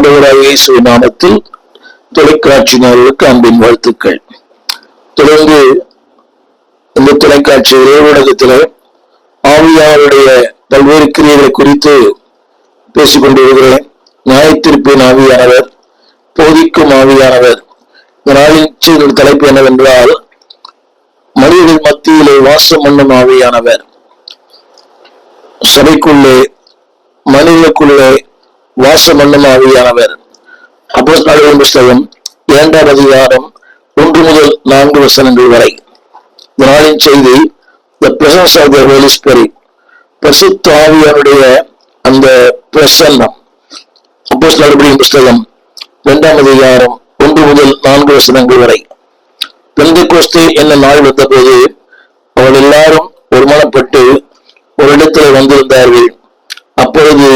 ஆண்டவராகிய இயேசு நாமத்தில் தொலைக்காட்சி நேயர்களுக்கு அன்பின் வாழ்த்துக்கள். தொடர்ந்து இந்த தொலைக்காட்சி ஊடகத்திலே ஆவியாருடைய பல்வேறு கிரியைகளை குறித்து பேசிக் கொண்டிருக்கிறேன். நியாயத்தீர்ப்பின் ஆவியானவர், போதிக்கும் ஆவியானவர். இந்த நாளின் தலைப்பு என்னவென்றால், மனிதர்கள் மத்தியிலே வாசம் பண்ணும் ஆவியானவர். சபைக்குள்ளே மனிதனுக்குள்ளே வாசம் பண்ணும் ஆவியானவர். அப்போஸ்தலர்களின் புத்தகம் 2ஆம் அதிகாரம் 1 முதல் 4 வசனங்கள் வரை. இந்த நாளின் செய்தி, The presence of the Holy Spirit. பரிசுத்த ஆவியானுடைய அந்த பிரசன்னம். அப்போஸ்தலர்களின் புத்தகம் 2ஆம் அதிகாரம் 1 முதல் 4 வசனங்கள் வரை. பெந்தெக்கோஸ்தே என்ன நாள் வந்தபோது அவர்கள் எல்லாரும் ஒருமனப்பட்டு ஒரு இடத்துல வந்திருந்தார்கள். அப்பொழுது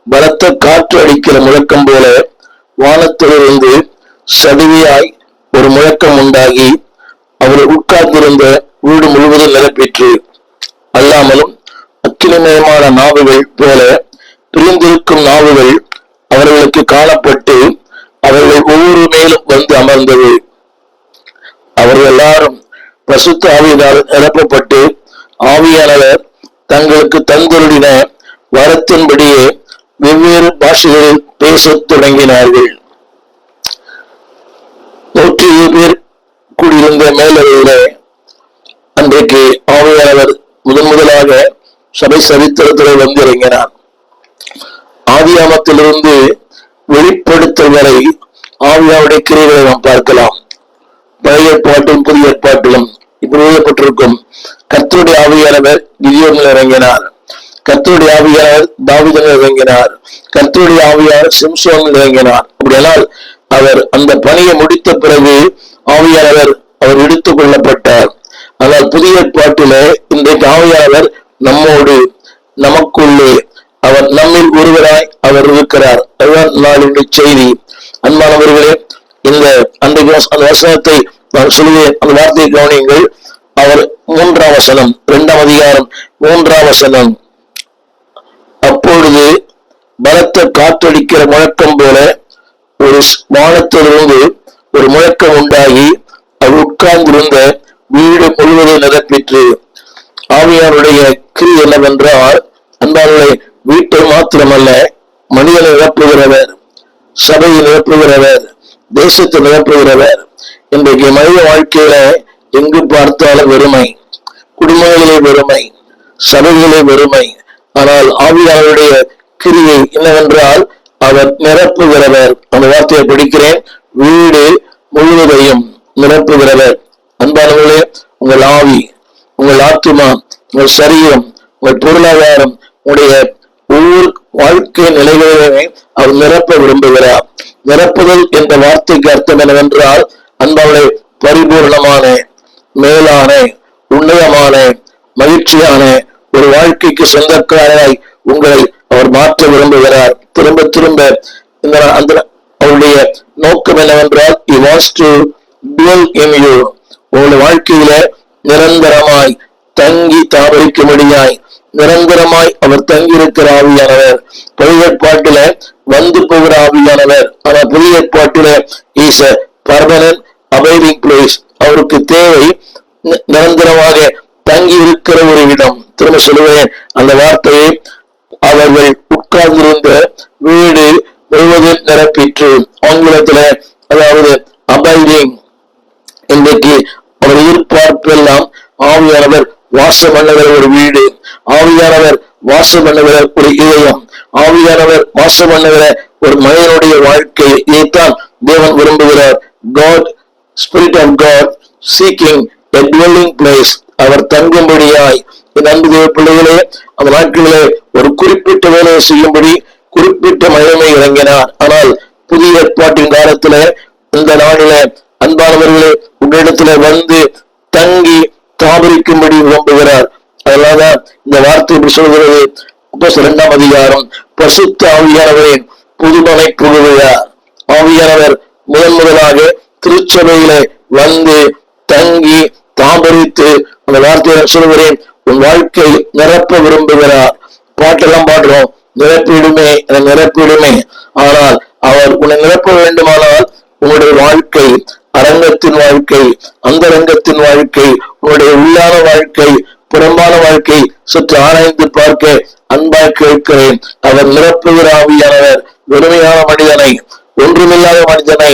பலத்த காற்று அடிக்கிற முழக்கம் போல வானத்திலிருந்து சடுதியாய் ஒரு முழக்கம் உண்டாகி அவர்கள் உட்கார்ந்திருந்த வீடு முழுவதும் நிரப்பிற்று. அல்லாமலும் அக்கினிமயமான நாவுகள் போல பிரிந்திருக்கும் நாவுகள் அவர்களுக்கு காணப்பட்டு அவர்கள் ஒவ்வொரு மேலும் வந்து அமர்ந்தது. அவர்கள் எல்லாரும் பரிசுத்த ஆவியினால் நிரப்பப்பட்டு ஆவியானவர் தங்களுக்கு தந்தருளின வரத்தின்படியே வெவ்வேறு பாஷைகளில் பேசத் தொடங்கினார்கள். 107 பேர் கூடியிருந்த மேலறையிலே அன்றைக்கு ஆவியானவர் முதலாக சபை சரித்திரத்திலே வந்து இறங்கினார். ஆதியாமத்திலிருந்து வெளிப்படுத்தல் வரை ஆவியாவுடைய கிரியைகளை நாம் பார்க்கலாம். பழைய ஏற்பாட்டிலும் புதிய ஏற்பாட்டிலும் இப்படி எழுதப்பட்டிருக்கும். கர்த்தருடைய ஆவியானவர் கிதியோனில் இறங்கினார். கர்த்தருடைய ஆவியானவர் தாவீதில் இறங்கினார். கர்த்தருடைய ஆவியானவர் சிம்சோனில் இறங்கினார். அப்படியானால் அவர் அந்த பணியை முடித்த பிறகு ஆவியானவர் அவர் எடுத்துக் கொள்ளப்பட்டார். ஆனால் புதிய ஏற்பாட்டிலே இன்றைக்கு ஆவியானவர் நம்மோடு, நமக்குள்ளே, அவர் நம்மில் ஒருவராய் அவர் இருக்கிறார். அதுதான் நாளுடைய செய்தி. அன்பானவர்களே, இந்த அன்றைக்கு அந்த வசனத்தை நான் சொல்லுவேன், அந்த வார்த்தையை கவனியுங்கள். அவர் 3ஆம் வசனம், 2ஆம் அதிகாரம் 3ஆம் வசனம். அப்பொழுது பலத்த காற்றடிக்கிற முழக்கம் போல ஒரு வானத்திலிருந்து ஒரு முழக்கம் உண்டாகி அவர் உட்கார்ந்திருந்த வீடு முழுவதும் நிரப்பிற்று. ஆவியாருடைய கிரி என்னவென்றால், அன்பானவர்களே, வீட்டை மாத்திரமல்ல, மனிதனை நிரப்புகிறவர், சபையை நிரப்புகிறவர், தேசத்தை நிரப்புகிறவர். இன்றைக்கு மனித வாழ்க்கையில எங்கு பார்த்தாலும் வெறுமை, குடும்பங்களிலே வெறுமை, சபைகளிலே வெறுமை. ஆனால் ஆவியானவருடைய கிரியை என்னவென்றால், அவர் நிரப்புகிறவர். அந்த வார்த்தையை படிக்கிறேன், வீடு முழுவதையும் நிரப்புகிறவர். அன்பானவர்களே, உங்கள் ஆவி, உங்கள் ஆத்துமா, உங்கள் சரீரம், உங்கள் பொருளாதாரம், உங்களுடைய ஒவ்வொரு வாழ்க்கை நிலைகளிலுமே அவர் நிரப்ப விரும்புகிறார். நிரப்புதல் என்ற வார்த்தைக்கு அர்த்தம் என்னவென்றால், அன்பானவர்களே, பரிபூர்ணமான, மேலான, உன்னதமான, மகிழ்ச்சியான ஒரு வாழ்க்கைக்கு சொந்தக்காரராய் உங்களை அவர் மாற்ற விரும்புகிறார். திரும்ப திரும்ப அந்த அவருடைய நோக்கம் என்னவென்றால், he wants to dwell in you. உங்களுடைய வாழ்க்கையில நிரந்தரமாய் தங்கி தாபரிக்கும்படியாய் நிரந்தரமாய் அவர் தங்கி இருக்கிற ஆவியானவர். பழைய ஏற்பாட்டில வந்து போகிற ஆவியானவர். ஆனால் புதிய ஏற்பாட்டில is a permanent abiding place. அவருக்கு தேவை நிரந்தரமாக தங்கி இருக்கிற ஒரு இடம். திரும்ப சொல்லுவேன் அந்த வார்த்தையை, அவர்கள் உட்கார்ந்திருந்த வீடு முழுவதும் நிரப்பிற்று. ஆங்கிலத்துல அதாவது அபைடிங். இன்றைக்கு அவர் எதிர்பார்ப்பெல்லாம் ஆவியானவர் வாசம் பண்ணுகிற ஒரு வீடு, ஆவியானவர் வாசம் பண்ணுகிற ஒரு இதயம், ஆவியானவர் வாசம் பண்ணுகிற ஒரு மனிதனுடைய வாழ்க்கை. இதைத்தான் தேவன் விரும்புகிறார். God, Spirit of God seeking a dwelling place. அவர் தங்கும்படியாய். என் அன்பு தேவ பிள்ளைகளே, அந்த நாட்களிலே ஒரு குறிப்பிட்ட வேலையை செய்யும்படி குறிப்பிட்ட மகிமை இறங்கினார். ஆனால் புதிய ஏற்பாட்டின் காலத்துல இந்த நாளில அன்பானவர்களே உங்களிடத்துல வந்து தங்கி தாபரிக்கும்படி விரும்புகிறார். அதனாலதான் இந்த வார்த்தை இப்படி சொல்கிறது. 2ஆம் அதிகாரம், பரிசுத்த ஆவியானவரின் புதுமனை புகுகிறார். ஆவியானவர் முதலாக திருச்சபையில வந்து தங்கி தாபரித்து, அந்த வார்த்தையை சொல்கிறேன், உன் வாழ்க்கை நிரப்ப விரும்புகிறார். பாட்டெல்லாம் பாடுறோம், நிரப்பிடுமே நிரப்பிடுமே. ஆனால் அவர் உன்னை நிரப்ப வேண்டுமானால் உன்னுடைய வாழ்க்கை, அரங்கத்தின் வாழ்க்கை, அந்த ரங்கத்தின் வாழ்க்கை, உன்னுடைய உள்ளான வாழ்க்கை, புறம்பான வாழ்க்கை சற்று ஆராய்ந்து பார்க்க அன்பாய் கேட்கிறேன். அவர் நிரப்புகிற ஆவியானவர் வெறுமையான மனிதனை, ஒன்றுமில்லாத மனிதனை,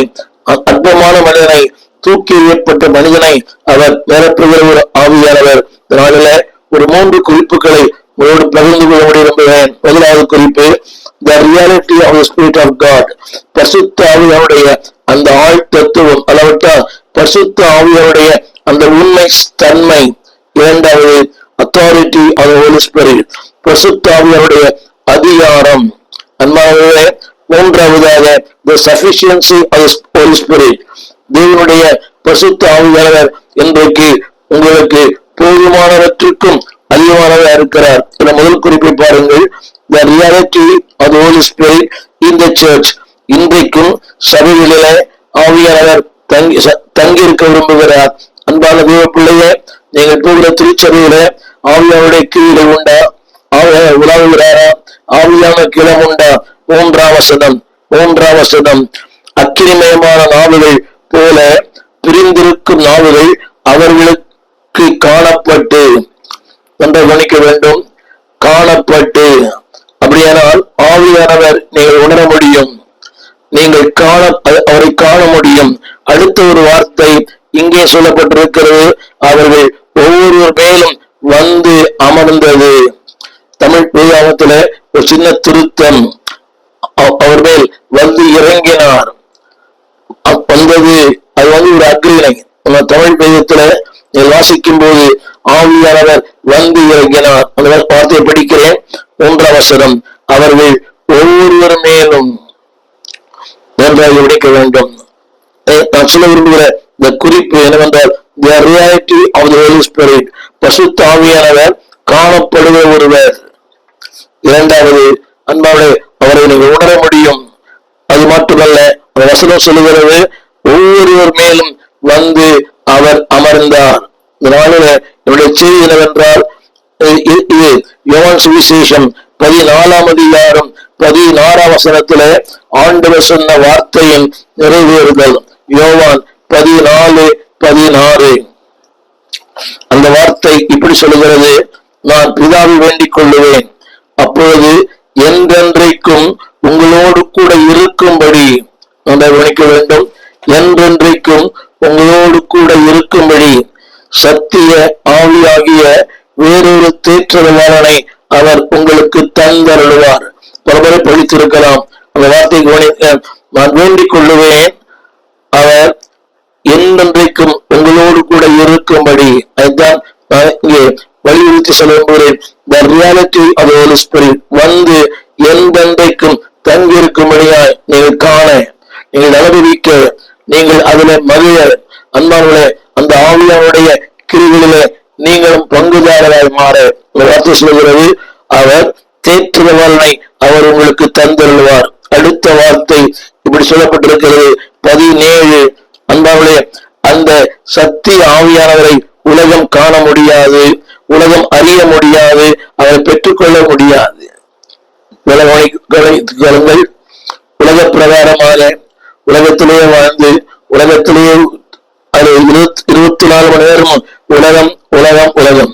அற்பமான மனிதனை, தூக்கி எறியப்பட்ட மனிதனை அவர் நிரப்புகிற ஒரு ஆவியானவர். இதனால ஒரு 3 குறிப்புகளை உங்களோடு பகிர்ந்து கொள்ள முடியும். முதலாவது குறிப்பு, the reality of the Spirit of God. பரிசுத்த ஆவியானுடைய அந்த ஆழ் தத்துவம், அளவற்றால் பரிசுத்த ஆவியானுடைய அந்த உண்மை தன்மை. இரண்டாவது, authority of the Holy Spirit. பரிசுத்த ஆவியானுடைய அதிகாரம். அன்பானவர்களே, மூன்றாவதாக the sufficiency of the Holy Spirit. தேவனுடைய பரிசுத்த ஆவியானவர் இன்றைக்கு உங்களுக்கு போதுமானவற்றுக்கும் அதிகமானவராக இருக்கிறார். முதல் குறிப்பை பாருங்கள், the reality of the Holy Spirit in the church. இன்றைக்கும் சபைகளிலே ஆவியானவர் தங்கி இருக்க விரும்புகிறார். அன்பான தேவ பிள்ளையே, நீங்கள் போகிற திருச்சபையில ஆவியானுடைய கிரிகள் உண்டா? ஆவியானவர் உலாவுகிறாரா? ஆவியான கிளம் உண்டா? 3ஆம் வசனம், அக்கினிமயமான நாவுகள் போல பிரிந்திருக்கும் நாவுகள் அவர்களுக்கு காணப்பட்டு. நன்றாக கவனிக்க வேண்டும், காணப்பட்டு. அப்படியானால் ஆவியானவர் நீங்கள் உணர முடியும், நீங்கள் அவரை காண முடியும். அடுத்த ஒரு வார்த்தை இங்கே சொல்லப்பட்டிருக்கிறது, அவர்கள் ஒவ்வொருவர் மேலும் வந்து அமர்ந்தது. தமிழ் வேதாகமத்துல ஒரு சின்ன திருத்தம், அவர் மேல் வந்து இறங்கினார் வந்தது. அது ஒரு அக்ரிணை. நம்ம தமிழ் வேதத்துல வாசிக்கும் போது ஆவியானவர் வந்து இறங்கினார். அந்த வார்த்தையை படிக்கிறேன். 3ஆம் வசனம், அவர்கள் ஒவ்வொருவர் மேலும். நன்றாக படிக்க வேண்டும். நான் சொல்ல விரும்புகிற இந்த குறிப்பு என்னவென்றால், the reality of the Holy Spirit. பரிசுத்த ஆவியானவர் காணப்படுகிற ஒருவர். இரண்டாவது, அன்பாவே அவரை நீங்கள் உணர முடியும். அது மட்டுமல்ல, அந்த வசனம் சொல்லுகிறது, ஒவ்வொருவர் மேலும் வந்து அவர் அமர்ந்தார். இந்த நாளில் என்னுடைய செய்தி என்னவென்றால், இது யோவான் சுவிசேஷம் 14ஆம் அதிகாரம் 16ஆம் வசனத்துல ஆண்டவர் சொன்ன வார்த்தையின் நிறைவேறுதல். யோவான் 14:16. அந்த வார்த்தை இப்படி சொல்லுகிறது, நான் பிதாவை வேண்டிக் கொள்ளுவேன், அப்பொழுது என்றென்றைக்கும் உங்களோடு கூட இருக்கும்படி. நான் கவனிக்க வேண்டும், என்றென்றைக்கும் உங்களோடு கூட இருக்கும்படி சத்திய ஆவியாகிய வேறொரு தேற்றவாளனை அவர் உங்களுக்கு தந்தருளுவார். பலமுறை படித்திருக்கலாம் அந்த வார்த்தை கவனிக்க. நான் வேண்டிக் கொள்ளுவேன், அவர் என்றென்றைக்கும் உங்களோடு கூட இருக்கும்படி. அதுதான் நான் இங்கே வலியுறுத்தி சொல்ல விரும்புகிறேன். the reality of the Holy Spirit வந்து என்றென்றைக்கும் தங்கி இருக்கும்படியாய் நீங்கள் காண, நீங்கள் அனுபவிக்க, நீங்கள் அதில் மகிழ. அன்பானவர்களே, அந்த ஆவியானுடைய கிரிகளிலே நீங்களும் பங்குதாரராய் மாற வார்த்தை சொல்கிறது, அவர் தேற்றுபவனை அவர் உங்களுக்கு தந்தருள்வார். அடுத்த வார்த்தை இப்படி சொல்லப்பட்டிருக்கிறது 17. அன்பானவர்களே, அந்த சத்திய ஆவியானவரை உலகம் காண முடியாது, உலகம் அறிய முடியாது, அவரை பெற்றுக்கொள்ள முடியாது. உலக பிரகாரமாக உலகத்திலேயே வாழ்ந்து உலகத்திலேயே 24 மணி நேரமும் உலகம் உலகம் உலகம்.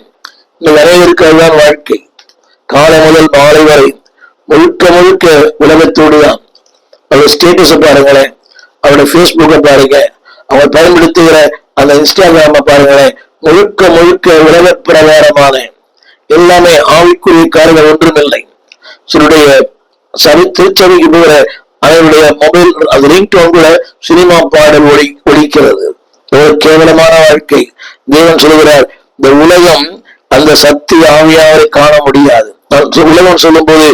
இன்னும் நிறைய இருக்கிறதுதான் வாழ்க்கை. காலை முதல் மாலை வரை முழுக்க முழுக்க உலகத்தோடு தான். அவருடைய ஸ்டேட்டஸை பாருங்களேன், அவருடைய ஃபேஸ்புக்கை பாருங்க, அவர் பயன்படுத்துகிற அந்த இன்ஸ்டாகிராம பாருங்களேன், முழுக்க முழுக்க உலக பிரகாரமான எல்லாமே. ஆவிக்குரிய காரியங்கள் ஒன்றுமில்லை. சிலருடைய திருச்சபைக்கு போகிற அவருடைய மொபைல் அது ரிங்டோன் கூட சினிமா பாடல் ஒலிக்கிறது. ஒரு கேவலமான வாழ்க்கை. தேவன் சொல்கிறார், இந்த உலகம் அந்த சக்தி ஆவியாரை காண முடியாது. உலகம் சொல்லும் போது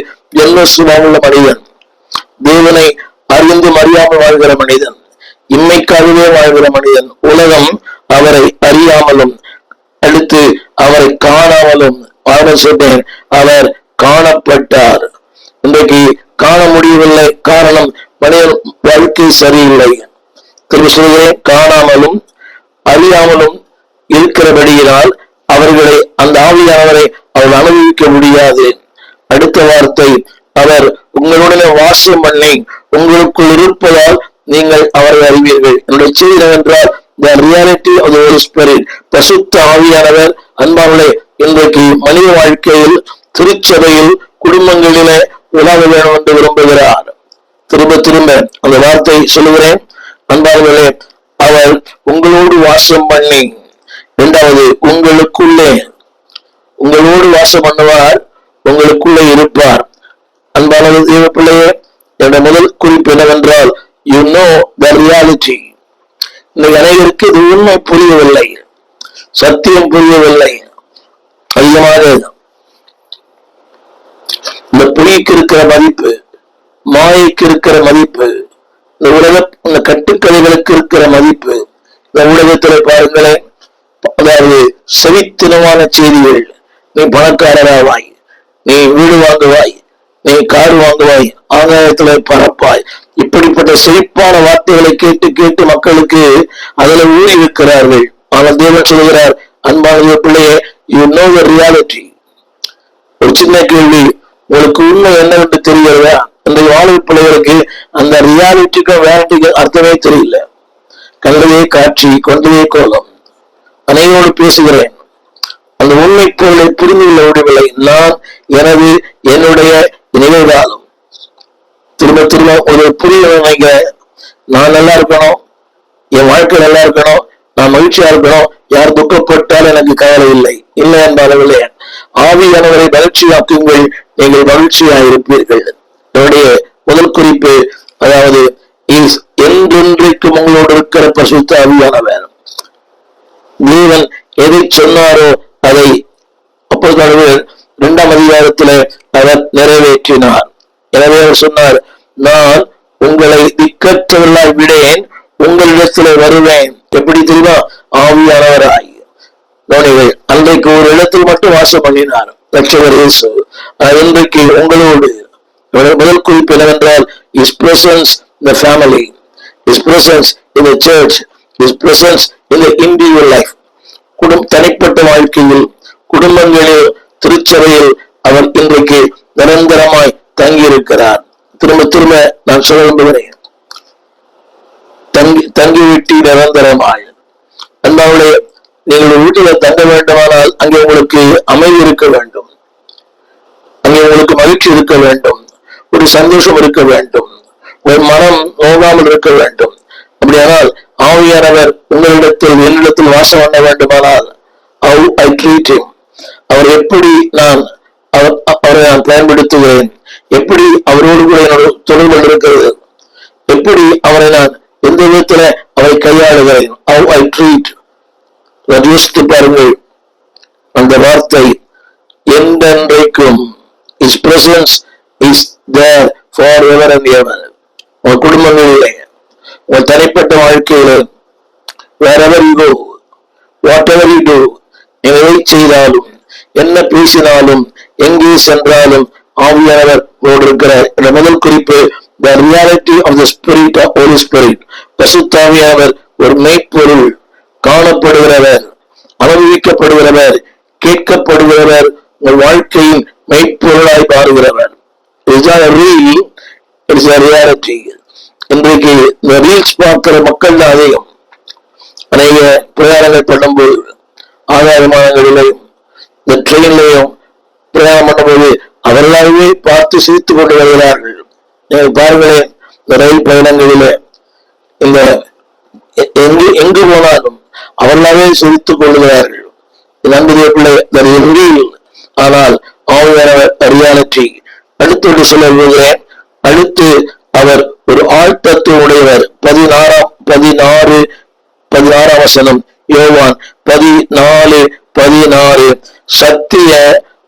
என்ன சுபாவமுள்ள மனிதன், தேவனை அறிந்து அறியாமல் வாழ்கிற மனிதன், இம்மைக்காகவே வாழ்கிற மனிதன். உலகம் அவரை அறியாமலும் அடுத்து அவரை காணாமலும் சொன்னேன், அவர் காணப்பட்டார். இன்றைக்கு காண முடியவில்லை. காரணம், மனிதன் வாழ்க்கை சரியில்லை. திரும்ப சொல்கிறேன், காணாமலும் அறியாமலும் இருக்கிறபடியினால் அவர்களை, அந்த ஆவியானவரை அவர் அனுபவிக்க முடியாது. அடுத்த வார்த்தை, அவர் உங்களுடனே வாசம் பண்ணி உங்களுக்குள் இருப்பதால் நீங்கள் அவரை அறிவீர்கள். என்னுடைய செய்தி என்னவென்றால் the reality of the Holy Spirit, பரிசுத்த ஆவியானவர் அன்பானவர்களே இன்றைக்கு மனித வாழ்க்கையில், திருச்சபையில், குடும்பங்களிலே உலக வேணும் என்று விரும்புகிறார். திரும்ப திரும்ப அந்த வார்த்தை சொல்லுகிறேன் அன்பானவர்களே. அவர் உங்களோடு வாசம் பண்ணி, இரண்டாவது உங்களோடு வாசம் பண்ணுவார், உங்களுக்குள்ளே இருப்பார். அன்பான தேவ பிள்ளையே, என்னுடைய முதல் குறிப்பு என்னவென்றால் you know the reality. இந்த அனைவருக்கு இது உண்மை புரியவில்லை, சத்தியம் புரியவில்லை. அதிகமாக இந்த பொய்க்கு இருக்கிற மதிப்பு, மாயைக்கு இருக்கிற மதிப்பு, இந்த கட்டுக்கதைகளுக்கு இருக்கிற மதிப்பு, இந்த உலகத்தில் பாருங்களேன், அதாவது செவித்தினமான செய்திகள். நீ பணக்காரராவாய், நீ வீடு வாங்குவாய், நீ கார் வாங்குவாய், ஆதாயத்துல பறப்பாய், இப்படிப்பட்ட செழிப்பான வார்த்தைகளை கேட்டு கேட்டு மக்களுக்கு அதுல ஊறி இருக்கிறார்கள். ஆனால் தேவன் சொல்கிறார், அன்பான பிள்ளையே, யூ நோ தி ரியாலிட்டி. ஒரு சின்ன கேள்வி, உங்களுக்கு உண்மை என்னவென்று தெரிகிறதா? அந்த வாலிப பிள்ளைகளுக்கு அந்த ரியாலிட்டிக்கும் வேலிட்டிக்கும் அர்த்தமே தெரியல. கண்டதே காட்சி, கொண்டதே கோலம். அனைவரோடு பேசுகிறேன், அந்த உண்மை பொருளை புரிந்து கொள்ள முடியவில்லை. நான் எனது என்னுடைய நினைவுகாலம் திரும்ப திரும்ப ஒரு புரிய நினைக்கிறேன். நான் நல்லா இருக்கணும், என் வாழ்க்கை நல்லா இருக்கணும், நான் மகிழ்ச்சியா இருக்கணும், யார் துக்கப்பட்டால் எனக்கு கவலை இல்லை. இல்லை என்பார்களே, ஆவியானவரை மகிழ்ச்சியாக்குங்கள், நீங்கள் மகிழ்ச்சியாக இருப்பீர்கள். என்னுடைய முதல் குறிப்பு, அதாவது என்றென்றைக்கும் உங்களோடு இருக்கிற பரிசுத்த ஆவியானவர். தேவன் எதை சொன்னாரோ அதை அப்போஸ்தலர் 2ஆம் அதிகாரத்தில் அவர் நிறைவேற்றினார். எனவே அவர் சொன்னார், நான் உங்களை திக்கற்றவர்களாய் விடேன், உங்களிடத்தில் வருவேன். எப்படி தெரியுமா? ஆவியானவராய். கவனிகள், அன்றைக்கு ஒரு இடத்தில் மட்டும் வாசம் பண்ணினார் ரட்சகர் இயேசு. இன்றைக்கு உங்களோடு. முதல் குறிப்பு என்னவென்றால், his presence in the family, his presence in the church, his presence in the individual life. தனிப்பட்ட வாழ்க்கையில், குடும்பங்களில், திருச்சபையில் அவர் இன்றைக்கு நிரந்தரமாய் தங்கி இருக்கிறார். திரும்ப திரும்ப நான் சொல்ல விரும்புகிறேன், தங்கிவிட்டு நிரந்தரமாய். அன்பார்களே, நீங்கள் வீட்டில தங்க வேண்டுமானால் அங்கே உங்களுக்கு அமைதி இருக்க வேண்டும், அங்கே உங்களுக்கு மகிழ்ச்சி இருக்க வேண்டும், ஒரு சந்தோஷம் இருக்க வேண்டும், ஒரு மனம் நோகாமல் இருக்க வேண்டும். அப்படியானால் ஆவியானவர் உங்களிடத்தில் என்னிடத்தில் வாசம் பண்ண வேண்டுமானால் how I treat him, அவர் எப்படி அவரை நான் பயன்படுத்துகிறேன், எப்படி அவரோடு கூட என்னோட தொடர்பு இருக்கிறது, எப்படி அவரை நான் எந்த விதத்துல அவரை கையாளுகிறேன், how I treat. யோசித்து பாருங்கள் அந்த வார்த்தை, என்றென்றைக்கும் his presence is there forever and ever. உங்க குடும்பங்களிலே, உங்க தனிப்பட்ட வாழ்க்கையில, wherever you go, whatever you do, எதை செய்தாலும், என்ன பேசினாலும், எங்கே சென்றாலும் ஆவியானவர் உங்களோடு இருக்கிறார். என்ற முதல் குறிப்பு, the reality of the spirit of Holy Spirit. பரிசுத்த ஆவியானவர் ஒரு மெய்ப்பொருள், காணப்படுகிறவர், அனுபவிக்கப்படுகிறவர், கேட்கப்படுகிறவர், உங்கள் வாழ்க்கையின் மெய்ப்பொருளாய் மாறுகிறவர். இன்றைக்கு இந்த ரீல்ஸ் பார்க்கிற மக்கள் தான் அதிகம். அநேக பிரயாணங்கள் பண்ணும்போது, ஆகாய விமானங்களிலையும் இந்த ட்ரெயின்லையும் பிரயாணம் பண்ணும்போது அவர்களாகவே பார்த்து சிரித்துக் கொண்டு வருகிறார்கள். நீங்கள் பாருங்களேன், இந்த ரயில் பயணங்களிலே இந்த எங்கு போனாலும் அவர்களாகவே சிரித்துக் கொள்ளுகிறார்கள். நண்பர்களே, எங்கேயும் ஆனால் ஆவியானவர் ரியாலிட்டி. அடுத்து சொல்ல விரும்புகிறேன். அடுத்து அவர் ஒரு ஆழ்த்தத்துவம் உடையவர். 16 வசனம், யோவான் 14:16, சத்திய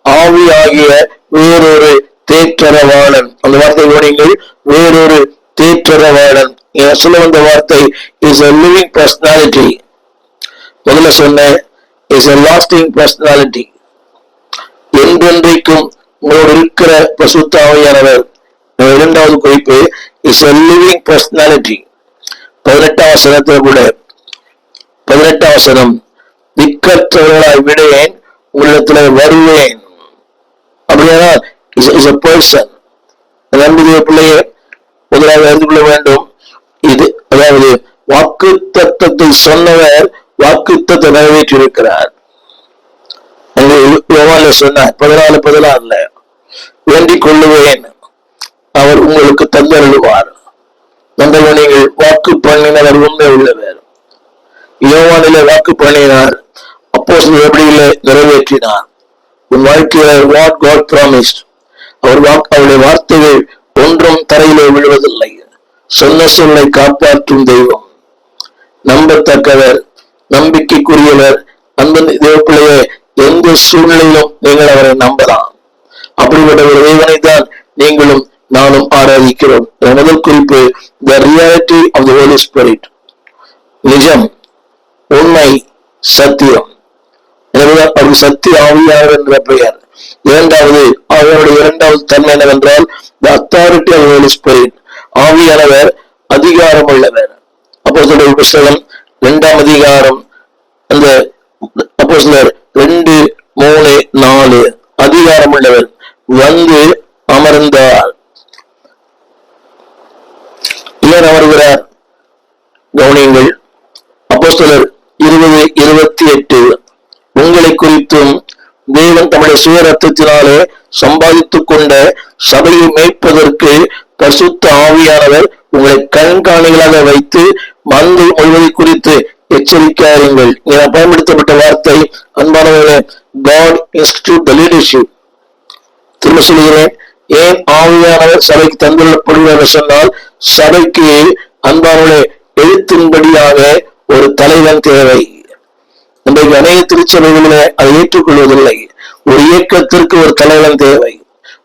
ஆவியாகிய வேறொரு தேற்றரவாளன். அந்த வார்த்தை கவனிங்கள், வேறொரு தேற்றரவாளன். சொல்ல வந்த வார்த்தை இஸ் a living personality. முதல்ல சொன்ன இஸ் a lasting personality. என்றென்றைக்கும் உங்களோடு இருக்கிற பரிசுத்த ஆவியானவர். இரண்டாவது குறிப்பு, இஸ் a living personality. 18ஆம் வசனத்தில் கூட, 18ஆம் வசனம், திக்கற்றவர்களாய் விடேன், உங்களிடத்துல வருவேன். அப்படின்னா இஸ் a person. நம்பிக்கை பிள்ளையே, முதலாவது அறிந்து கொள்ள வேண்டும். இது அதாவது வாக்கு தத்தத்தை சொன்னவர் வாக்கு தத்தை நிறைவேற்றி இருக்கிறார். சொன்னார் 14:14 வேண்டிக் கொள்ளுவேன், அவர் உங்களுக்கு தந்தருளுவார். நீங்கள் வாக்கு பண்ணினவர் உண்மை உள்ளவர். யோவானிலே வாக்கு பண்ணினார், அப்போஸ்தலர் எப்படியிலே நிறைவேற்றினார். உன் வாழ்க்கையில what God promised, அவருடைய வார்த்தைகள் ஒன்றும் தரையிலே விழுவதில்லை. சொன்ன சொல்லை காப்பாற்றும் தெய்வம், நம்பத்தக்கவர், நம்பிக்கைக்குரியவர். அந்த தேவப்பிள்ளையே எந்த சூழ்நிலையிலும் நீங்கள் அவரை நம்பலாம். அப்படிப்பட்ட ஒரு தேவனை தான் நீங்களும் நானும் ஆராதிக்கிறோம். முதல் குறிப்பு the reality of the Holy Spirit, நிஜம், உண்மை, சத்தியம். எனவேதான் அவருக்கு சத்திய ஆவியானவர் என்ற பெயர். இரண்டாவது அவருடைய இரண்டாவது தன்மை என்னவென்றால் the authority of the Holy Spirit, ஆவியானவர் அதிகாரம் உள்ளவர். அப்போஸ்தலர் புத்தகம் 2ஆம் அதிகாரம் அந்த அப்போஸ்தலர் 2:3-4 அதிகாரம் உள்ளவர் வந்து அமர்ந்தார். ஏன் அமர்கிறார்? கவனியுங்கள். அப்போஸ்தலர் 20:28 உங்களை குறித்தும் தேவன் தம்முடைய சுய ரத்தத்தினாலே சம்பாதித்துக் கொண்ட சபையை மேய்ப்பதற்கு பரிசுத்த ஆவியானவர் உங்களை கண்காணிகளாக வைத்து மந்தை முழுவதை குறித்து எச்சரிக்காருங்கள். என பயன்படுத்தப்பட்ட வார்த்தை அன்பானவர்களே, God institute the leadership. திரும்ப சொல்கிறேன், ஏன் ஆவியானவர் சபைக்கு தந்துள்ளப்படுவார் சொன்னால், சபைக்கு அன்பானவர்களே எழுத்தின்படியாக ஒரு தலைவன் தேவை. இன்றைக்கு அநேக திருச்சபைகளிலே அதை ஏற்றுக்கொள்வதில்லை. ஒரு இயக்கத்திற்கு ஒரு தலைவன் தேவை,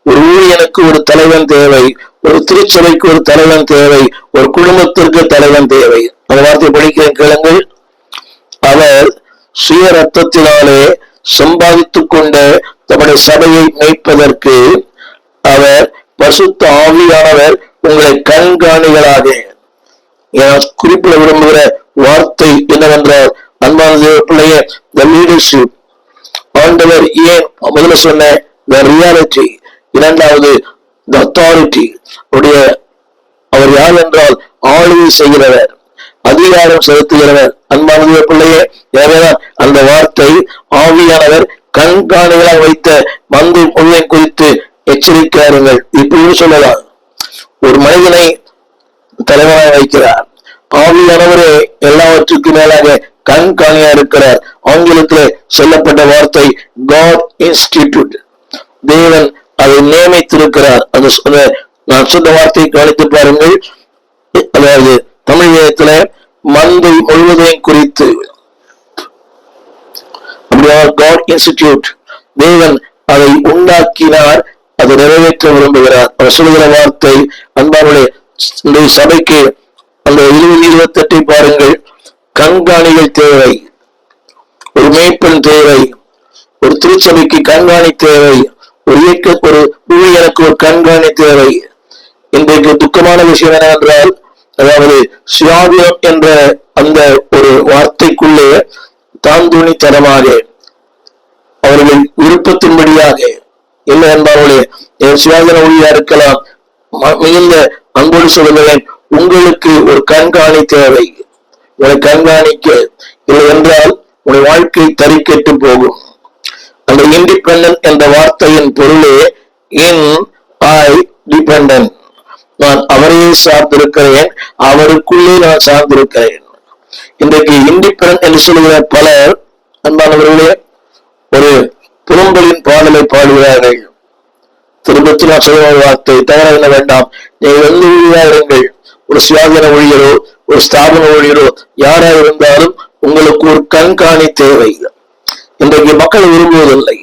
ஒரு ஊழியனுக்கு ஒரு தலைவன் தேவை, ஒரு திருச்சபைக்கு ஒரு தலைவன் தேவை, ஒரு குடும்பத்திற்கு தலைவன் தேவை. அந்த வார்த்தை படிக்கிறேன் கேளுங்கள். அவர் சுய ரத்தத்தினாலே சம்பாதித்துக் கொண்ட தம்முடைய சபையை மேய்ப்பதற்கு அவர் பரிசுத்த ஆவியானவர் உங்களை கண்காணிகளாக. குறிப்பிட விரும்புகிற வார்த்தை என்னவென்றால், அன்பான தேவ பிள்ளையே, the leadership. ஆண்டவர் ஏன் முதல்ல சொன்ன the reality, இரண்டாவது the authority. அவர் யார் என்றால் ஆளுகை செய்கிறவர், அதிகாரம் செலுத்துகிறவர். அன்பான தேவ பிள்ளையே, எனவேதான் அந்த வார்த்தை ஆவியானவர் கண்காணிகளாக வைத்த மந்தை முழுவை குறித்து எச்சரிக்காருங்கள். இப்படி சொல்லலாம், ஒரு மனிதனை தலைவனாக வைக்கிறார், ஆவியானவரே எல்லாவற்றுக்கும் மேலாக கண்காணியா இருக்கிறார். ஆங்கிலத்தில் சொல்லப்பட்ட வார்த்தை God institute, தேவன் அதை நியமித்திருக்கிறார். அந்த நான் சொன்ன வார்த்தையை கவனித்து பாருங்கள். அதாவது தமிழ் வேதத்துல மந்தை முழுவதையும் குறித்து God institute, தேவன் அதை உண்டாக்கினார், அதை நிறைவேற்ற விரும்புகிறார். அவர் சொல்லுகிற வார்த்தை அன்பானுடைய சபைக்கு அந்த 20-28 பாருங்கள். கண்காணிகள் தேவை, ஒரு மேய்ப்பன் தேவை, ஒரு திருச்சபைக்கு கண்காணி தேவை, ஒரு ஊழியனுக்கு ஒரு கண்காணி தேவை. இன்றைக்கு துக்கமான விஷயம் என்னவென்றால், அதாவது சுயாதீனம் என்ற அந்த ஒரு வார்த்தைக்குள்ளே தாந்துணித்தனமாக அவர்கள் விருப்பத்தின்படியாக இல்லை என்பவர்களே, சுயாதீன ஊழியா இருக்கலாம். மிகுந்த அன்போடு சொல்லுகிறேன், உங்களுக்கு ஒரு கண்காணி தேவை. உங்களை கண்காணிக்க இல்லை என்றால் உங்களுடைய வாழ்க்கை தறிக்கெட்டு போகும். அந்த இண்டிபெண்டன்ட் என்ற வார்த்தையின் பொருளே இன் ஐ டிபெண்டன்ட், நான் அவரையே சார்ந்திருக்கிறேன், அவருக்குள்ளே நான் சார்ந்திருக்கிறேன். இன்றைக்கு இண்டிபெண்டன்ட் என்று சொல்லுகிற பலர் அன்பானவர்களே ஒரு புறம்பலின் பாடலை பாடுகிறார்கள். திரும்பத்தில் நான் சொல்லுகிற வார்த்தை தவற என்ன வேண்டாம், நீங்கள் எந்த ஊழியர்கள், ஒரு சுயாதீன ஊழியரோ ஒரு ஸ்தாபன ஊழியரோ யாரா இருந்தாலும் உங்களுக்கு ஒரு கண்காணி தேவை. இன்றைக்கு மக்கள் விரும்புவதில்லை.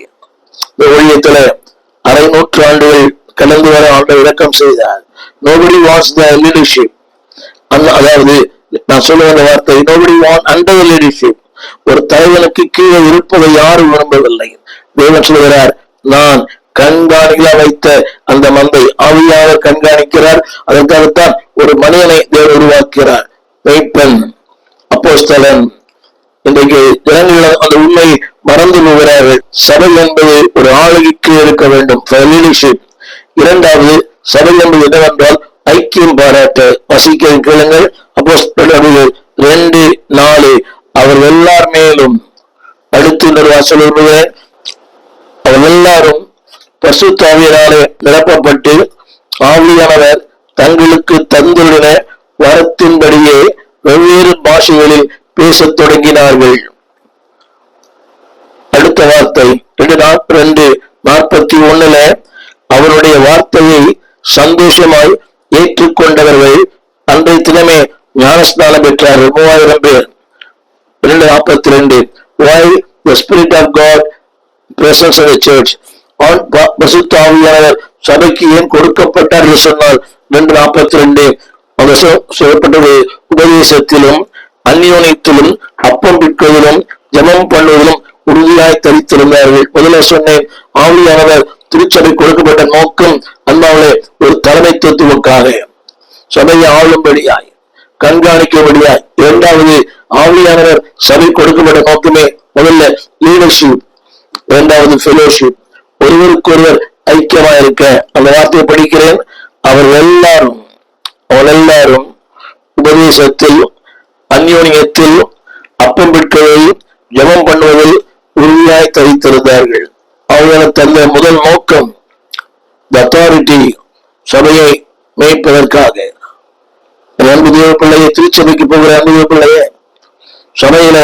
இந்த ஊழியத்துல 1/2 நூற்றாண்டுகள் கடந்து வர ஆண்டவர் இறக்கம் செய்தார். nobody wants the leadership. அதாவது நான் சொல்ல வேண்டிய வார்த்தை nobody want under the leadership. ஒரு தலைவனுக்கு கீழே இருப்பதை யாரும் விரும்பவில்லை. தேவன் சொல்கிறார், நான் கண்காணிகளா வைத்த அந்த மந்தை ஆவியானவர் கண்காணிக்கிறார். அதற்காகத்தான் ஒரு மனிதனை தேவன் உருவாக்குகிறார், மேய்ப்பன், அப்போஸ்தலன். இன்றைக்கு ஜனங்கள் அந்த உண்மை மறந்து போகிறார்கள். சபை என்பது ஒரு ஆளுகைக்கு இருக்க வேண்டும், லீடர்ஷிப். இரண்டாவது, சபை என்பது என்னவென்றால் ஐக்கியம் பாராட்ட வசிக்க கேளுங்கள். அப்போஸ்தலர்கள் 2:4 அவர் எல்லார் மேலும் அடுத்து வாசல் அவர் எல்லாரும் பரிசுத்த ஆவியினாலே நிரப்பப்பட்டு ஆவியானவர் தங்களுக்கு தந்துள்ள வரத்தின்படியே வெவ்வேறு பாஷைகளில் பேசத் தொடங்கினார்கள். அடுத்த வார்த்தை 2:41 அவருடைய வார்த்தையை சந்தோஷமாய் ஏற்றுக்கொண்டவர்கள் அன்றைய தினமே ஞானஸ்நானம் பெற்றார்கள் 3000 பேர். 2:42 why the spirit of God presence in the church பரிசுத்த ஆவியானவர் சபைக்கு ஏன் கொடுக்கப்பட்டார் என்று சொன்னால் 2:42 அவர் சொல்லப்பட்டது உபதேசத்திலும் அந்யோன்யத்திலும் அப்பம் பிற்கதிலும் ஜெபம் பண்ணுவதிலும் உறுதியாய் தரித்திருந்தார்கள். முதல்ல சொன்னேன், ஆவியானவர் திருச்சபை கொடுக்கப்பட்ட நோக்கம் அன்பாலே ஒரு தலைமைத்துவத்துவக்காக சபையை ஆளும்படியாய் கண்காணிக்கும்படியாய். இரண்டாவது, ஆவியானவர் சபை கொடுக்கப்பட்ட நோக்கமே முதல்ல லீடர்ஷிப், இரண்டாவது ஃபெலோஷிப், ஒருவருக்கொருவர் ஐக்கியமாக இருக்க. அந்த வார்த்தையை படிக்கிறேன். அவர் எல்லாரும் உபதேசத்தில் அந்யோன்யத்தில் அப்பம் பிற்கதில் ஜெபம் பண்ணுவதில் உறுதியாய் தரித்திருந்தார்கள். அவர்கள் தந்த முதல் நோக்கம் அத்தாரிட்டி, சபையை மேய்ப்பதற்காக. அன்பு தேவ பிள்ளையை, திருச்சபைக்கு போகிற அன்பு தேவ பிள்ளையே, சபையில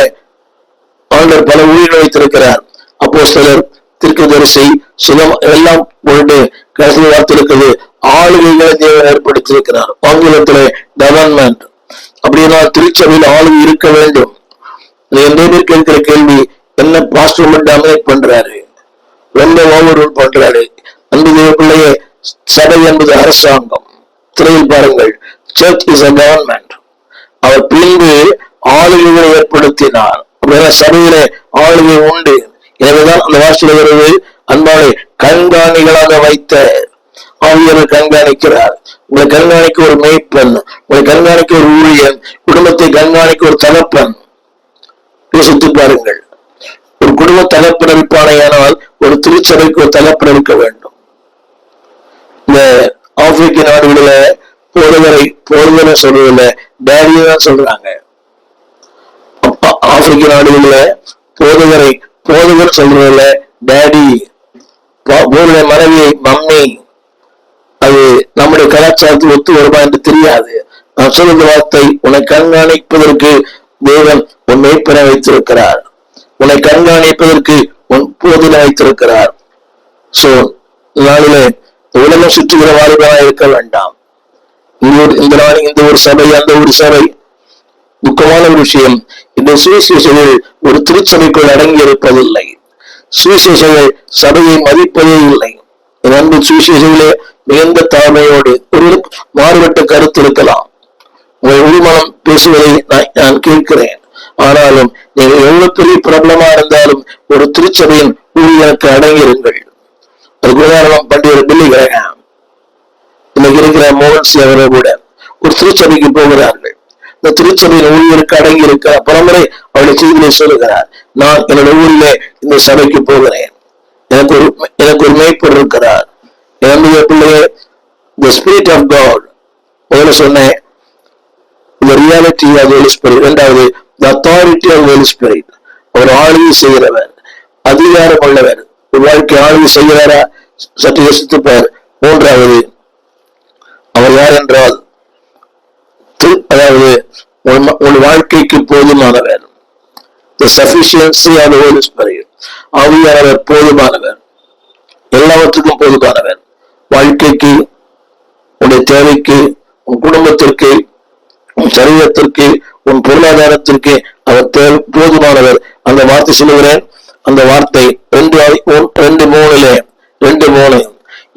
ஆண்டவர் பல ஊழியர்கள் வைத்திருக்கிறார். அப்போஸ்தலர், தீர்க்கதரிசி, சிலம் எல்லாம் போட்டு கடைசி வார்த்தை இருக்கிறது, ஆளுகைகளை தேவன் ஏற்படுத்தியிருக்கிறார். ஆங்கிலத்திலே கவர்மெண்ட். அப்படின்னா திருச்சபையில் ஆளுகை இருக்க வேண்டும். நிறைய பேர் கேட்கிற கேள்வி, என்ன பாஸ்டர் டாமினேட் பண்றாரு, ரொம்ப ஓவர் பண்றாரு. அன்பு தேவ பிள்ளையே, சபை என்பது அரசாங்கம். திரையில் பாருங்கள், சர்ச் இஸ் a கவர்மெண்ட். அவர் பின்பு ஆளுகைகளை ஏற்படுத்தினார். சபையிலே ஆளுகை உண்டு. எனவேதான் அந்த வாசல் வருவது, அன்பாலே கண்காணிகளாக வைத்த ஆவியானவர் கண்காணிக்கிறார். உங்களை கண்காணிக்க ஒரு மேய்ப்பன், உங்களை கண்காணிக்க ஒரு ஊழியன், குடும்பத்தை கண்காணிக்க ஒரு தகப்பன். யோசித்து பாருங்கள், ஒரு குடும்ப தகப்பன் இருப்பானையானால் ஒரு திருச்சபைக்கு ஒரு தகப்பன் இருக்க வேண்டும். இந்த ஆப்பிரிக்க நாடுகளில போதகரை சொல்றதில்ல, டேடி தான் சொல்றாங்க. ஆப்பிரிக்க நாடுகளில போதகர் சொல்றதில்ல, டேடி. மனைவியை மம்மி. அது நம்முடைய கலாச்சாரத்தில் ஒத்து வருமா என்று தெரியாது. நான் சொல்லுற வார்த்தை, உன்னை கண்காணிப்பதற்கு தேவன் உன் மேய்ப்பனை வைத்திருக்கிறார். உன்னை கண்காணிப்பதற்கு உன் போதில வைத்திருக்கிறார். சோ நாளிலே உலகம் சுற்றுகிற வாலிபனாக இருக்க வேண்டாம். இந்த நாள் இந்த ஒரு சபை, அந்த ஒரு சபை. துக்கமான ஒரு விஷயம், இந்த சுவிசேஷங்கள் ஒரு திருச்சபைக்குள் அடங்கி இருப்பதில்லை. சுவிசேஷங்கள் சபையை மதிப்பதே இல்லை. அன்பு சுவிசேஷங்களே மிகுந்த தாழ்மையோடு ஒரு மாறுபட்ட கருத்து இருக்கலாம். உங்கள் உள்மனம் பேசுவதை நான் கேட்கிறேன். ஆனாலும் நீங்கள் எவ்வளவு பெரிய பிரபலமா இருந்தாலும் ஒரு திருச்சபையின் ஊழியருக்கு அடங்கியிருங்கள். அதுக்கு உதாரணம் பண்டிகை பில்லி கிரஹாம், இன்னைக்கு இருக்கிற மோகன்சி அவர்கள் கூட ஒரு திருச்சபைக்கு போகிறார்கள். இந்த திருச்சபையின் ஊழியருக்கு அடங்கி இருக்கிற பரம்பரை அவருடைய செய்தியை சொல்லுகிறார், நான் என்னோட ஊரிலே இந்த சபைக்கு போகிறேன், எனக்கு ஒரு மேய்ப்பர் இருக்கிறார். என்னுடைய பிள்ளையே, the spirit of God, முதல்ல சொன்னேன், the reality of the Holy Spirit. இரண்டாவது, the authority of the Holy Spirit. அவர் ஆளுகை செய்கிறவர், அதிகாரம் உள்ளவர். ஒரு வாழ்க்கை ஆளுகை செய்கிறாரா? சற்று யோசித்துப்பார். மூன்றாவது, அவர் யார் என்றால், அதாவது உங்கள் வாழ்க்கைக்கு போதுமானவர். The sufficiency of the Holy Spirit. ஆவியானவர் போதுமானவர், எல்லாவற்றுக்கும் போதுமானவர். வாழ்க்கைக்கு, உன்னுடைய தேவைக்கு, உன் குடும்பத்திற்கு, உன் சரீரத்திற்கு, உன் பொருளாதாரத்திற்கு அவர் போதுமானவர். அந்த வார்த்தை சொல்லுகிறேன். அந்த வார்த்தை 2:3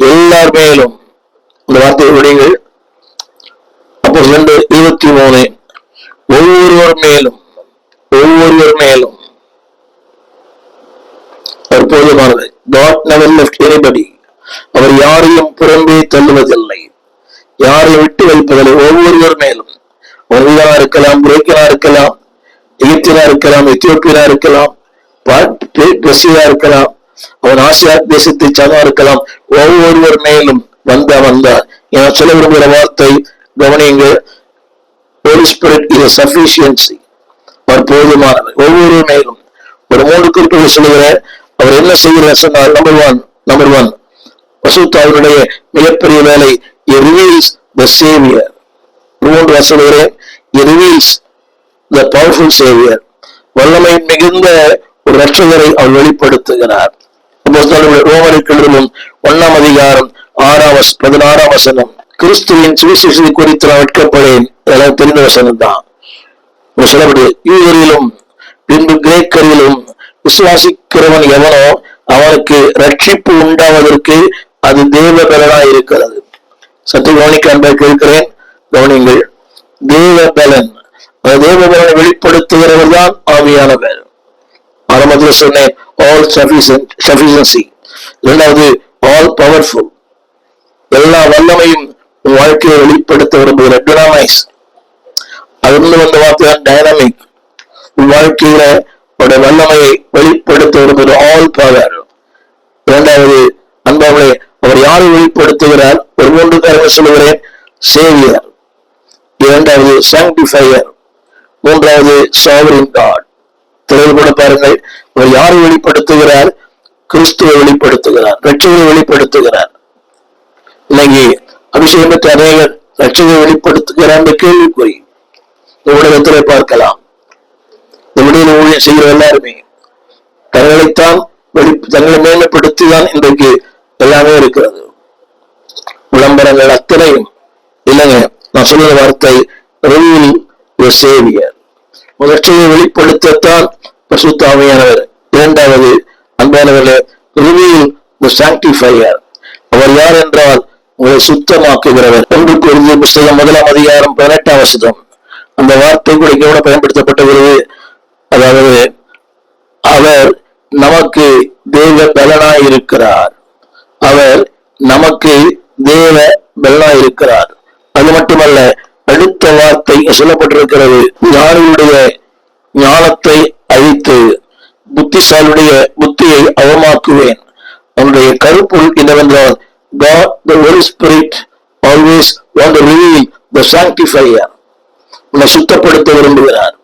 எல்லார் மேலும் அந்த வார்த்தை விடுங்கள். அப்போ 2:23 ஒவ்வொருவர் மேலும் அவர் போதுமானது. God never left anybody. அவர் யாரையும் புறம்பே தள்ளுவதில்லை, யாரையும் விட்டு வைப்பதில்லை. ஒவ்வொருவர் மேலும், ஒருவரா இருக்கலாம், குரேக்கனா இருக்கலாம், எகிப்தியனா இருக்கலாம், எத்தியோப்பியனா இருக்கலாம், ரஷ்யா இருக்கலாம், அவன் ஆசியா தேசத்தை சதா இருக்கலாம். ஒவ்வொருவர் மேலும் வந்தார். என சொல்ல விரும்புகிற வார்த்தை கவனியுங்கள். Holy Spirit is a sufficiency. அவர் போதுமானவர். ஒவ்வொரு நேரம் ஒரு 3 குறிப்புகள் சொல்லுகிறேன். அவர் என்ன செய்கிறார் சொன்னால், நம்பர் ஒன் பசுத்தாவினுடைய மிகப்பெரிய வேலை, he reveals the Savior. 3 சொல்லுகிறேன், he reveals the powerful Savior. வல்லமை மிகுந்த ஒரு இரட்சகரை அவர் வெளிப்படுத்துகிறார். ரோமருக்கு எழுதும் 1 அதிகாரம் 16 வசனம், கிறிஸ்துவின் சுவிசேஷத்தை குறித்து நான் வெட்கப்படேன். அதெல்லாம் தெரிந்த வசனம் தான். சொல்லப்படுது, யூதரிலும் பின்பு கிரேக்கரிலும் விசுவாசிக்கிறவன் எவனோ அவனுக்கு ரட்சிப்பு உண்டாவதற்கு அது தேவ பலனாய் இருக்கிறது. சற்று கவனிக்க அன்பை கேட்கிறேன், கவனிங்கள். தேவ பலன், தேவ பலனை வெளிப்படுத்துகிறவர் தான் ஆவியானவர். ஆரம்பத்தில் சொன்னேன், ஆல் சஃபிஷியன்சி. இரண்டாவது, ஆல் பவர்ஃபுல். எல்லா வல்லமையும் வாழ்க்கையை வெளிப்படுத்த விரும்புகிற டினாமைஸ். அதிலிருந்து வந்த வார்த்தை டைனாமிக். வாழ்க்கையில வல்லமையை வெளிப்படுத்த விரும்புகிற ஆல் பவர். இரண்டாவது, அன்பாவே அவர் யாரை வெளிப்படுத்துகிறார்? ஒரு 3 காரணம் சொல்லுகிறேன், சேவியர். இரண்டாவது, சாங்டிஃபையர். மூன்றாவது, சாவரின் காட். திரையில் கூட பாருங்கள், அவர் யாரை வெளிப்படுத்துகிறார்? கிறிஸ்துவை வெளிப்படுத்துகிறார், ரட்சகரை வெளிப்படுத்துகிறார். இன்னைக்கு அபிஷேகம் பெற்ற அநேகர் ரட்சகரை வெளிப்படுத்துகிறார் என்ற கேள்விக்குறி ஊடகத்திலே பார்க்கலாம். இந்த விடுதலை ஊழியம் செய்கிற எல்லாருமே தங்களைத்தான் தங்களை மேன்மைப்படுத்திதான் இன்றைக்கு எல்லாமே இருக்கிறது. விளம்பரங்கள் அத்தனையும் இல்லைங்க. நான் சொல்லுற வார்த்தை reveal your Savior. ரட்சகரை வெளிப்படுத்தத்தான் பரிசுத்த ஆவியானவர். இரண்டாவது, அன்பானவர்களே, reveal the sanctifier. அவர் யார் என்றால் உங்களை சுத்தமாக்குகிறவர். 1 கொரிந்தியர் புத்தகம் 1 அதிகாரம் 18 வசனம். அந்த வார்த்தை கூட எவ்வளவு பயன்படுத்தப்பட்டுகிறது. அதாவது, அவர் நமக்கு தேவ பலனாய் இருக்கிறார். அவர் நமக்கு தேவ பலனாய் இருக்கிறார். அது மட்டுமல்ல, அடுத்த வார்த்தை சொல்லப்பட்டிருக்கிறது, ஞானியுடைய ஞானத்தை அழித்து புத்திசாலியுடைய புத்தியை அவமாக்குவேன். அவனுடைய கருப்பொருள் என்னவென்றால், God the Holy Spirit always want to reveal the sanctifier. உன்னை சுத்தப்படுத்த விரும்புகிறார்.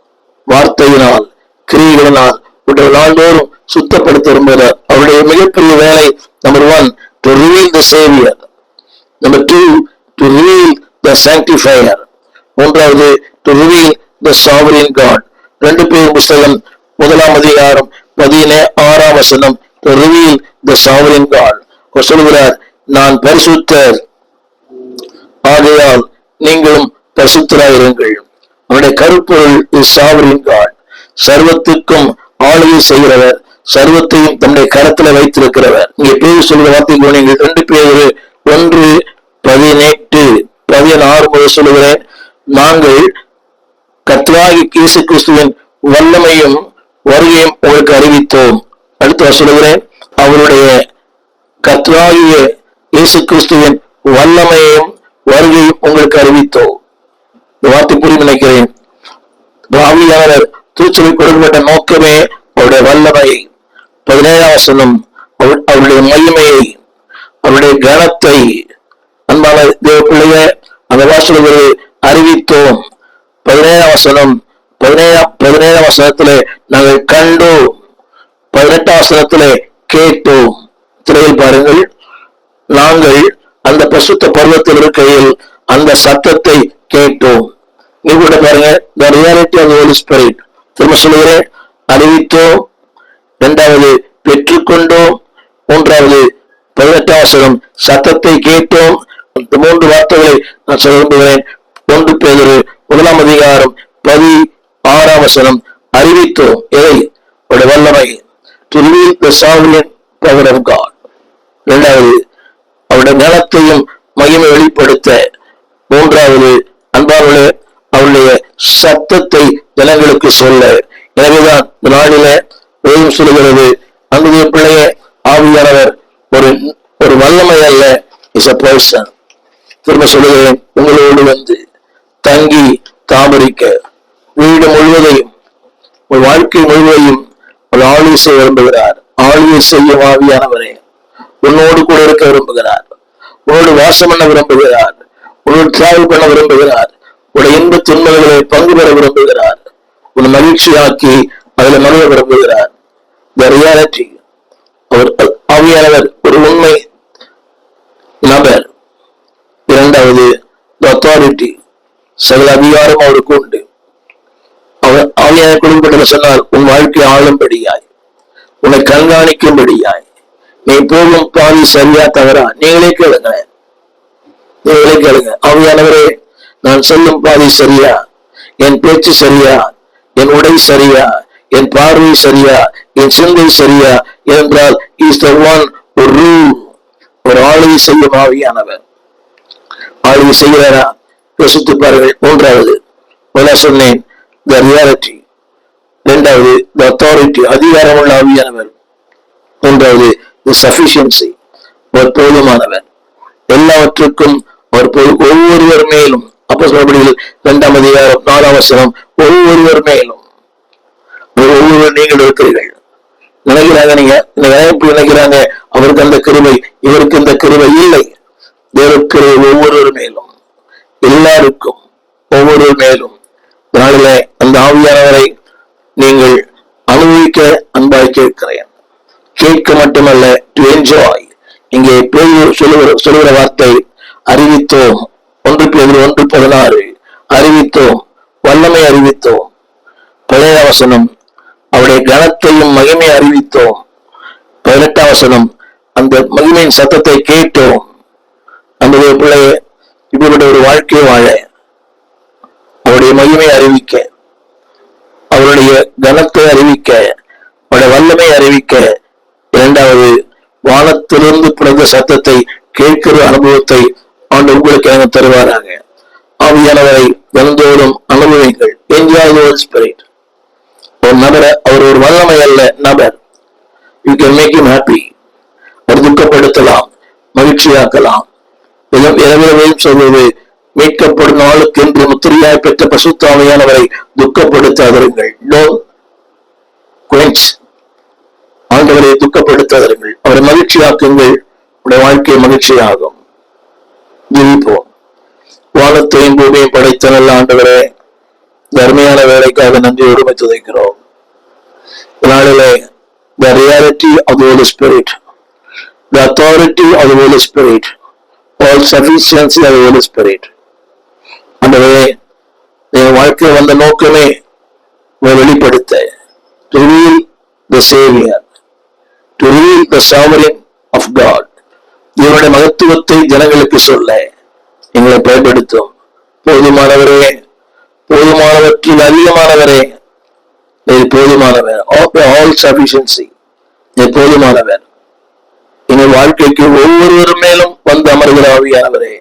வார்த்தையினால், கிரியைகளினால் உடைய நாள்தோறும் சுத்தப்படுத்த விரும்புகிறார். அவருடைய மிகப்பெரிய வேலை number 1 to reveal the Savior. Number 2 to reveal the sanctifier. மூன்றாவது to reveal the sovereign God. 2 பேர் புத்தகம் 1 அதிகாரம் 16 வசனம் to reveal the sovereign God. அவர் சொல்கிறார், நான் பரிசுத்தர் ஆகையால் நீங்களும் பரிசுத்தராயிருங்கள். அவருடைய கருப்பொருள் இஸ் sovereign God. சர்வத்துக்கும் ஆளுகை செய்கிறவர், சர்வத்தையும் தன்னுடைய கரத்துல வைத்திருக்கிறவர். இங்கே பேர் சொல்கிற வார்த்தைக்கு நீங்கள் 2 பேர் 1:18-16 முதல் சொல்லுகிறேன். நாங்கள் கர்த்தராகிய இயேசு கிறிஸ்துவின் வல்லமையும் வருகையும் உங்களுக்கு அறிவித்தோம். அடுத்து சொல்லுகிறேன், அவருடைய கர்த்தராகிய இயேசு கிறிஸ்துவின் வல்லமையும் வருகையும் உங்களுக்கு அறிவித்தோம். இந்த வார்த்தை புரியும் நினைக்கிறேன். ஆவியானவர் திருச்சபை கொடுக்கப்பட்ட நோக்கமே அவருடைய வல்லமையை, 17 வசனம் அவருடைய மகிமையை, அவருடைய கனத்தை. அன்பான தேவ பிள்ளைய அந்த வாசல்களை அறிவித்தோம். 17 வசனத்திலே நாங்கள் கண்டோம், 18 வசனத்திலே கேட்டோம். திரையில் பாருங்கள், நாங்கள் அந்த பரிசுத்த பர்வத்தில் இருக்கையில் அந்த சத்தத்தை கேட்டோம். நீ கூட பாருங்க, the reality of the Holy Spirit. திரும்ப சொல்லுகிறேன், அறிவித்தோம். 2வது பெற்றுக்கொண்டோம். 3வது 18 வசனம் சத்தத்தை கேட்டோம். இந்த 3 வார்த்தைகளை நான் சொல்ல விரும்புகிறேன். 1 பேதுரு 1 அதிகாரம் 16 வசனம் அறிவித்தோம். எதை? அவருடைய வல்லமை, to reveal the sovereign power of God. 2வது அவருடைய ஞானத்தையும் மகிமை வெளிப்படுத்த. 3வது அன்பார்களே, அவருடைய சத்தத்தை ஜனங்களுக்கு சொல்ல. எனவேதான் இந்த நாளில வேதம் சொல்லுகிறது, அன்புடைய பிள்ளைய ஆவியானவர் ஒரு வல்லமை அல்ல, இஸ் a person. திரும்ப சொல்லுகிறேன், உங்களோடு வந்து தங்கி தாமரிக்க, வீடு முழுவதையும் ஒரு வாழ்க்கை முழுவதையும் ஒரு ஆளுகை செய்ய விரும்புகிறார். ஆளுகை செய்யும் ஆவியானவரே உன்னோடு கூட இருக்க விரும்புகிறார், உன்னோடு வாசம் பண்ண விரும்புகிறார். உன்னோடு டிராவல் பண்ண விரும்புகிறார். உடைய இன்ப துன்பங்களை பங்கு பெற விரும்புகிறார். உன்னை மகிழ்ச்சியாக்கி அதில் மகிழ விரும்புகிறார். The reality, அவர் ஆவியானவர் ஒரு உண்மை நபர். இரண்டாவது, the authority, சகல அதிகாரம் அவருக்கு உண்டு. அவர் ஆவியானவர் கொடுக்கப்பட்ட சொன்னால் உன் வாழ்க்கை ஆளும்படியாய், உன்னை கண்காணிக்கும்படியாய், நீ போகும் பாதி சரியா தவறா நீங்களே கேளுங்க. ஆவியானவரே, நான் சொல்லும் பாதி சரியா, என் பேச்சு சரியா, என் உடை சரியா, என் பார்வை சரியா, என் சிந்தை சரியா என்றால் இஸ் த ஒன், ஒரு ரூல், ஒரு ஆளுகை செய்யும் ஆவியானவர். ஆளுகை செய்கிறாரா? யோசித்து பாருங்கள். மூன்றாவது, சொன்னேன், த ரியாலிட்டி. இரண்டாவது, த அத்தாரிட்டி, அதிகாரமுள்ள ஆவியானவர். மூன்றாவது, த சஃபிஷியன்சி, ஒரு போதுமானவர். எல்லாவற்றுக்கும் அவர் ஒவ்வொருவர் மேலும், அப்போஸ்தலர்கள் 2ஆம் அதிகாரம் 4ஆம் வசனம், ஒவ்வொருவர் மேலும், ஒவ்வொருவர் நீங்கள் இருக்கிறீர்கள். நினைக்கிறாங்க, நீங்க நினைக்கிறாங்க அவருக்கு அந்த கிருபை, இவருக்கு இந்த கிருபை இல்லை. தேவருக்கு ஒவ்வொருவர் மேலும், எல்லாருக்கும் ஒவ்வொரு மேலும். நாளில அந்த ஆவியானவரை நீங்கள் அனுபவிக்க அன்பாய் கேட்கிறேன். கேட்க மட்டுமல்ல, டு என்ஜாய். இங்கே சொல்லுகிற வார்த்தை அறிவித்தோம். 1 பேதுரு 1:16 அறிவித்தோம், வல்லமை அறிவித்தோம். பழைய வசனம் அவருடைய கனத்தையும் மகிமை அறிவித்தோம். 18ஆம் வசனம் அந்த மகிமையின் சத்தத்தை கேட்டோம். அந்த பிள்ளைய இப்படிப்பட்ட ஒரு வாழ்க்கையை வாழ, அவருடைய மகிமை அறிவிக்க, அவருடைய கனத்தை அறிவிக்க, அவருடைய வல்லமை அறிவிக்க, இரண்டாவது வானத்திலிருந்து பிறந்த சத்தத்தை கேட்கிற அனுபவத்தை ஆண்டு உங்களுக்கு எனக்கு தருவாராக. ஆவியானவரை தினந்தோறும் அனுபவிங்கள். Enjoy the Holy Spirit. ஒரு நபரை, அவர் ஒரு வல்லமை அல்ல, நபர். You can make him happy. அவர் துக்கப்படுத்தலாம், மகிழ்ச்சியாக்கலாம். இரவிலும் சொல்வது, மீட்கப்படும் நாளுக்கு என்று முத்திரையாய் பெற்ற பரிசுத்த ஆவியானவரை துக்கப்படுத்தாதீர்கள். Don't quench. ஆண்டவரை துக்கப்படுத்தாதீர்கள், அவரை மகிழ்ச்சியாக்குங்கள். உடைய வாழ்க்கை மகிழ்ச்சியாகும். ஜெபிப்போம். வானத்தையும் பூமியையும் படைத்த நல்ல ஆண்டவரே, தர்மையான வேலைக்காக நன்றியோடு உம்மை துதிக்கிறோம். நாளிலே the reality of the Holy Spirit, the authority of the Holy Spirit, all sufficiency of the Holy Spirit. ஆண்டவரே, என் வாழ்க்கை வந்த நோக்கமே வெளிப்படுத்த, to reveal the Savior, to reveal the sovereign of God. இவருடைய மகத்துவத்தை ஜனங்களுக்கு சொல்ல எங்களை பயன்படுத்தும். போதுமானவரே, போதுமானவற்றில் அதிகமானவரே, போதுமானவர். ஆல் சஃபிஷியன்சி, போதுமானவர். எங்கள் வாழ்க்கைக்கு ஒவ்வொருவர் மேலும் வந்து அமர்கிற ஆவியானவரே,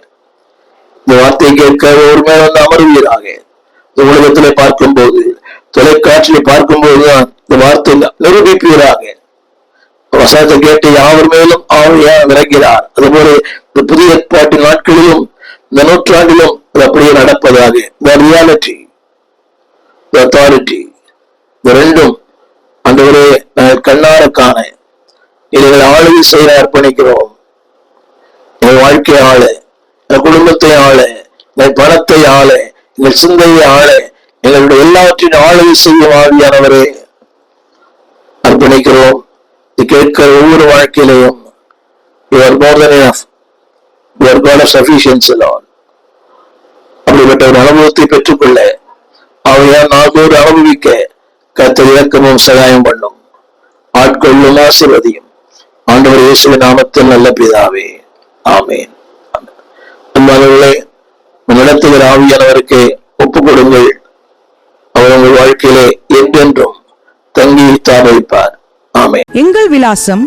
இந்த வார்த்தை கேட்க ஒவ்வொரு மேலும் வந்து அமர்வீராக. இந்த உலகத்திலே பார்க்கும்போது, தொலைக்காட்சியை பார்க்கும்போதுதான் இந்த வார்த்தை நிரூபிப்பீராக. வசனத்தை கேட்டு யாவர் மேலும் ஆவியானவர் இறங்கிறார். அதுபோல இந்த புதிய ஏற்பாட்டு நாட்களிலும் இந்த நூற்றாண்டிலும் அது அப்படியே நடப்பதாக. The reality, the authority, இந்த ரெண்டும் ஆண்டவரே நாங்கள் கண்ணார காண இதை ஆளுகை செய்ய அர்ப்பணிக்கிறோம். எங்கள் வாழ்க்கையை ஆள, எங்கள் குடும்பத்தை ஆள, எங்கள் பணத்தை ஆள, எங்கள் சிந்தையை ஆள, எங்களுடைய எல்லாவற்றையும் ஆளுகை செய்யும் ஆவியானவரே அர்ப்பணிக்கிறோம். இது கேட்கிற ஒவ்வொரு வாழ்க்கையிலையும் you are more than enough, you are God of sufficiency, Lord. அப்படிப்பட்ட ஒரு அனுபவத்தை பெற்றுக்கொள்ள அவையால் நாள்தோறு அனுபவிக்க கர்த்தர் இரக்கமும் சகாயம் பண்ணும், ஆட்கொள்ளும், ஆசீர்வதியும். ஆண்டவர் இயேசுவின் நாமத்தில் நல்ல பிதாவே, ஆமென். அன்பானவர்களே, நடத்துகிற ஆவியானவருக்கு ஒப்புக் கொடுங்கள். அவர் உங்கள் வாழ்க்கையிலே என்றென்றும் தங்கி தாபரிப்பார். ஆமென். எங்கள் விலாசம்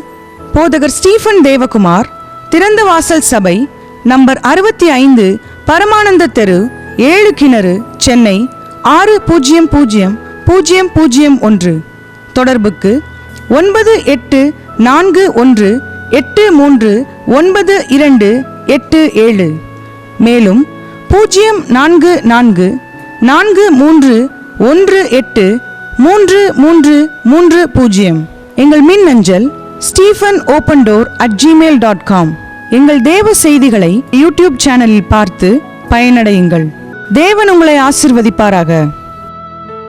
போதகர் ஸ்டீபன் தேவகுமார், திறந்த வாசல் சபை, நம்பர் 65, பரமானந்த தெரு, 7 கிணறு, சென்னை 600001. தொடர்புக்கு 9841839287. மேலும் 0444318330. எங்கள் மின்னஞ்சல் stephen.opendoor@gmail.com. எங்கள் தேவ செய்திகளை யூடியூப் சேனலில் பார்த்து பயனடையுங்கள். தேவன் உங்களை ஆசிர்வதிப்பாராக.